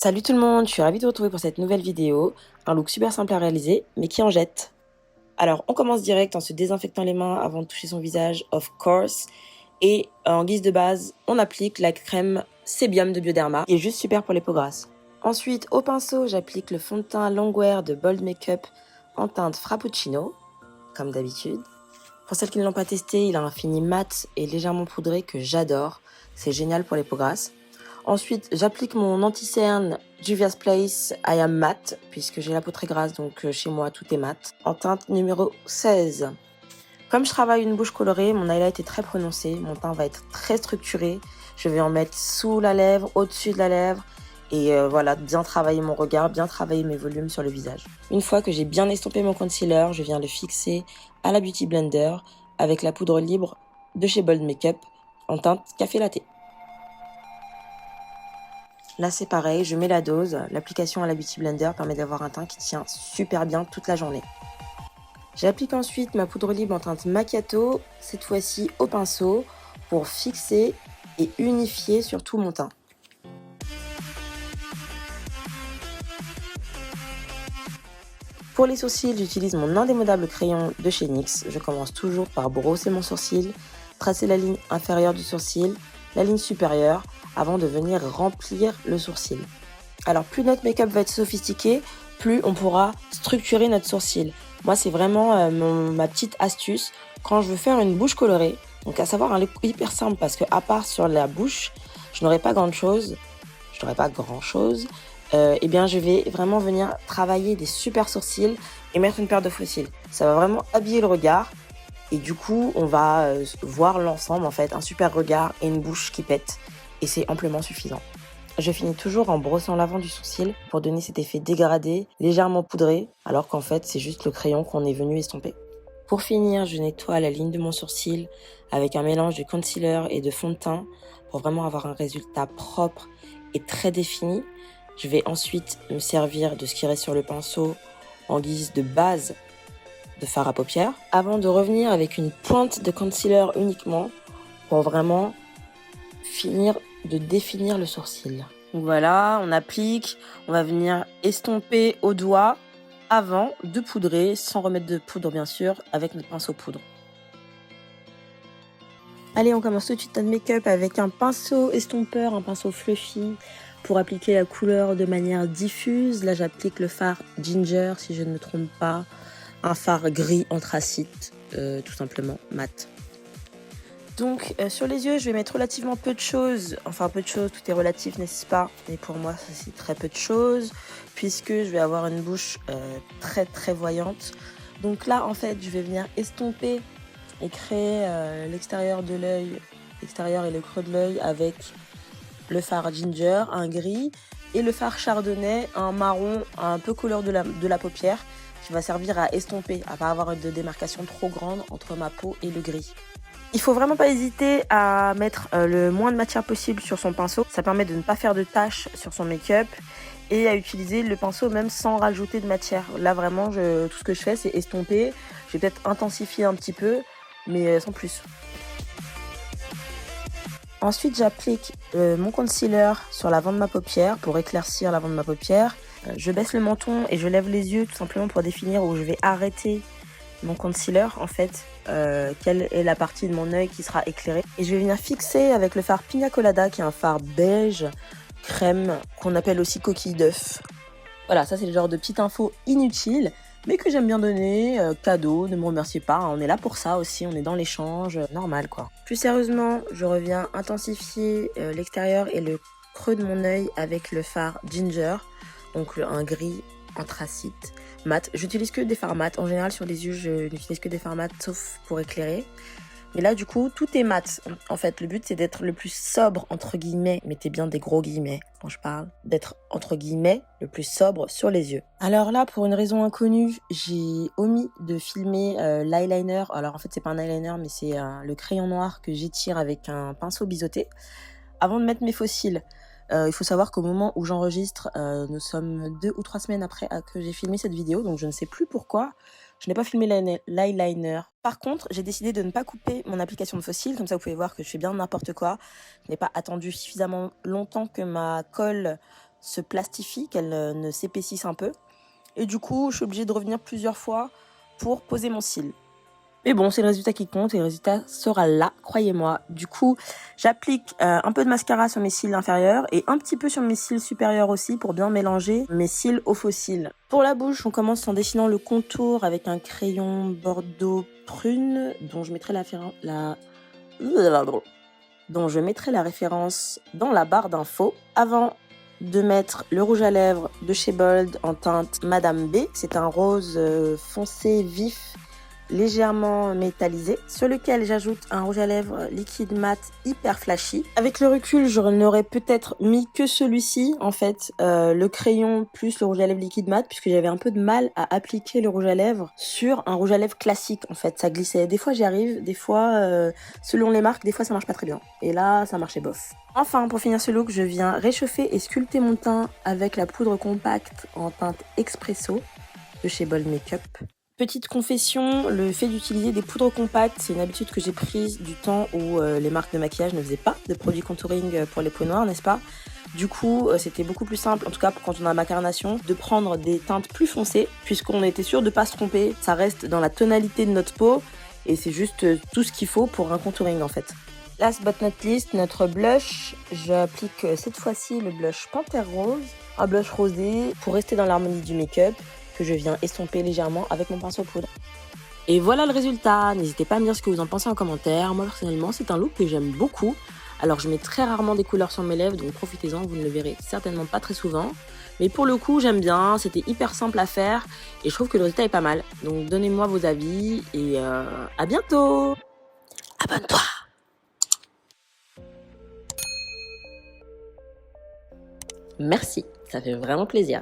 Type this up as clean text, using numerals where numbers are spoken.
Salut tout le monde, je suis ravie de vous retrouver pour cette nouvelle vidéo. Un look super simple à réaliser, mais qui en jette. Alors, on commence direct en se désinfectant les mains avant de toucher son visage, of course. Et en guise de base, on applique la crème Sébium de Bioderma, qui est juste super pour les peaux grasses. Ensuite, au pinceau, j'applique le fond de teint Longwear de Bold Makeup en teinte Frappuccino, comme d'habitude. Pour celles qui ne l'ont pas testé, il a un fini mat et légèrement poudré que j'adore. C'est génial pour les peaux grasses. Ensuite, j'applique mon anti-cerne Juvia's Place I Am Matte, puisque j'ai la peau très grasse, donc chez moi tout est mat, en teinte numéro 16. Comme je travaille une bouche colorée, mon highlight est très prononcé, mon teint va être très structuré. Je vais en mettre sous la lèvre, au-dessus de la lèvre, et voilà, bien travailler mon regard, bien travailler mes volumes sur le visage. Une fois que j'ai bien estompé mon concealer, je viens le fixer à la Beauty Blender avec la poudre libre de chez Bold Makeup en teinte Café Latte. Là c'est pareil, je mets la dose. L'application à la Beauty Blender permet d'avoir un teint qui tient super bien toute la journée. J'applique ensuite ma poudre libre en teinte Macchiato, cette fois-ci au pinceau, pour fixer et unifier sur tout mon teint. Pour les sourcils, j'utilise mon indémodable crayon de chez NYX. Je commence toujours par brosser mon sourcil, tracer la ligne inférieure du sourcil, la ligne supérieure, avant de venir remplir le sourcil. Alors plus notre make-up va être sophistiqué, plus on pourra structurer notre sourcil. Moi c'est vraiment ma petite astuce quand je veux faire une bouche colorée. Donc à savoir un look hyper simple parce que à part sur la bouche, je n'aurai pas grand chose. Eh bien je vais vraiment venir travailler des super sourcils et mettre une paire de faux cils. Ça va vraiment habiller le regard et du coup on va voir l'ensemble en fait, un super regard et une bouche qui pète et c'est amplement suffisant. Je finis toujours en brossant l'avant du sourcil pour donner cet effet dégradé, légèrement poudré, alors qu'en fait c'est juste le crayon qu'on est venu estomper. Pour finir, je nettoie la ligne de mon sourcil avec un mélange de concealer et de fond de teint pour vraiment avoir un résultat propre et très défini. Je vais ensuite me servir de ce qui reste sur le pinceau en guise de base de fard à paupières avant de revenir avec une pointe de concealer uniquement pour vraiment finir de définir le sourcil. Donc voilà, on applique, on va venir estomper au doigt avant de poudrer, sans remettre de poudre bien sûr, avec notre pinceau poudre. Allez, on commence tout de suite notre make-up avec un pinceau estompeur, un pinceau fluffy pour appliquer la couleur de manière diffuse. Là, j'applique le fard Ginger, si je ne me trompe pas, un fard gris anthracite, tout simplement mat. Donc sur les yeux, je vais mettre relativement peu de choses. Enfin peu de choses, tout est relatif, n'est-ce pas? Mais pour moi, c'est très peu de choses, puisque je vais avoir une bouche très très voyante. Donc là, en fait, je vais venir estomper et créer l'extérieur de l'œil, l'extérieur et le creux de l'œil avec le fard Ginger, un gris, et le fard Chardonnay, un marron un peu couleur de la paupière, qui va servir à estomper, à pas avoir de démarcation trop grande entre ma peau et le gris. Il faut vraiment pas hésiter à mettre le moins de matière possible sur son pinceau. Ça permet de ne pas faire de taches sur son make-up et à utiliser le pinceau même sans rajouter de matière. Là vraiment, tout ce que je fais, c'est estomper. Je vais peut-être intensifier un petit peu, mais sans plus. Ensuite, j'applique mon concealer sur l'avant de ma paupière pour éclaircir l'avant de ma paupière. Je baisse le menton et je lève les yeux tout simplement pour définir où je vais arrêter mon concealer en fait, quelle est la partie de mon œil qui sera éclairée. Et je vais venir fixer avec le fard Pina Colada qui est un fard beige crème qu'on appelle aussi coquille d'œuf. Voilà, ça c'est le genre de petite info inutile mais que j'aime bien donner, cadeau, ne me remerciez pas, hein, on est là pour ça aussi, on est dans l'échange, normal quoi. Plus sérieusement, je reviens intensifier l'extérieur et le creux de mon œil avec le fard Ginger, donc un gris anthracite mat. J'utilise que des fards mat. En général, sur les yeux, je n'utilise que des fards mat, sauf pour éclairer. Mais là, du coup, tout est mat. En fait, le but, c'est d'être le plus sobre, entre guillemets. Mettez bien des gros guillemets quand je parle. D'être, entre guillemets, le plus sobre sur les yeux. Alors là, pour une raison inconnue, j'ai omis de filmer l'eyeliner. Alors en fait, c'est pas un eyeliner, mais c'est le crayon noir que j'étire avec un pinceau biseauté. Avant de mettre mes faux cils. Il faut savoir qu'au moment où j'enregistre, nous sommes 2 ou 3 semaines après que j'ai filmé cette vidéo, donc je ne sais plus pourquoi je n'ai pas filmé l'eyeliner. Par contre, j'ai décidé de ne pas couper mon application de faux cils, comme ça vous pouvez voir que je fais bien n'importe quoi. Je n'ai pas attendu suffisamment longtemps que ma colle se plastifient, qu'elles ne s'épaississent un peu. Et du coup, je suis obligée de revenir plusieurs fois pour poser mon cil. Mais bon, c'est le résultat qui compte et le résultat sera là, croyez-moi. Du coup, j'applique un peu de mascara sur mes cils inférieurs et un petit peu sur mes cils supérieurs aussi pour bien mélanger mes cils aux faux cils. Pour la bouche, on commence en dessinant le contour avec un crayon bordeaux prune dont je mettrai la référence dans la barre d'infos. Avant de mettre le rouge à lèvres de chez Bold en teinte Madame B. C'est un rose foncé vif, légèrement métallisé, sur lequel j'ajoute un rouge à lèvres liquide mat hyper flashy. Avec le recul, je n'aurais peut-être mis que celui-ci, en fait, le crayon plus le rouge à lèvres liquide mat, puisque j'avais un peu de mal à appliquer le rouge à lèvres sur un rouge à lèvres classique, en fait. Ça glissait. Des fois, j'y arrive, des fois, selon les marques, des fois, ça marche pas très bien. Et là, ça marchait bof. Enfin, pour finir ce look, je viens réchauffer et sculpter mon teint avec la poudre compacte en teinte Expresso de chez Bold Makeup. Petite confession, le fait d'utiliser des poudres compactes, c'est une habitude que j'ai prise du temps où les marques de maquillage ne faisaient pas de produits contouring pour les peaux noires, n'est-ce pas? Du coup, c'était beaucoup plus simple, en tout cas quand on a ma carnation, de prendre des teintes plus foncées, puisqu'on était sûr de pas se tromper. Ça reste dans la tonalité de notre peau et c'est juste tout ce qu'il faut pour un contouring en fait. Last but not least, notre blush. J'applique cette fois-ci le blush Panthère Rose, un blush rosé pour rester dans l'harmonie du make-up, que je viens estomper légèrement avec mon pinceau poudre. Et voilà le résultat. N'hésitez pas à me dire ce que vous en pensez en commentaire. Moi personnellement, c'est un look que j'aime beaucoup. Alors je mets très rarement des couleurs sur mes lèvres, donc profitez-en, vous ne le verrez certainement pas très souvent. Mais pour le coup, j'aime bien, c'était hyper simple à faire et je trouve que le résultat est pas mal. Donc donnez-moi vos avis et à bientôt. Abonne-toi. Merci, ça fait vraiment plaisir.